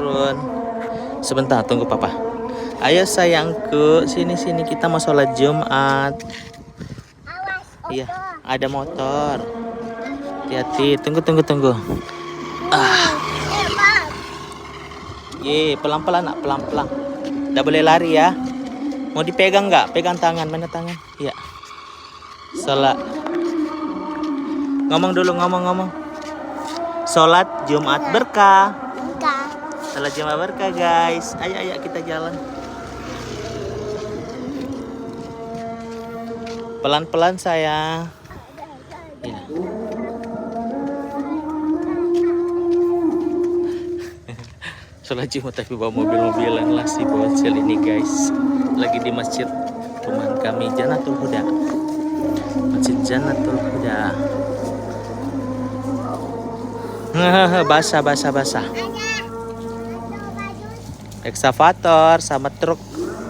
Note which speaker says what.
Speaker 1: turun. Sebentar, tunggu papa. Ayo sayangku, sini kita mau sholat Jumat. Iya, ada motor. Hati-hati, tunggu. Pelan-pelan nak, pelan-pelan. Nggak boleh lari ya. Mau dipegang nggak? Pegang tangan, mana tangan? Iya. Sholat. Ngomong dulu, ngomong. Sholat Jumat berkah. Sholat Jumat berkah guys. Ayo kita jalan. Pelan-pelan saya. Ya. Sholat Jumat tapi bawa mobil-mobilan lah si bocil ini guys. Lagi di masjid teman kami Jannatul Huda. Masjid Jannatul Huda. Basah. Eksavator sama truk.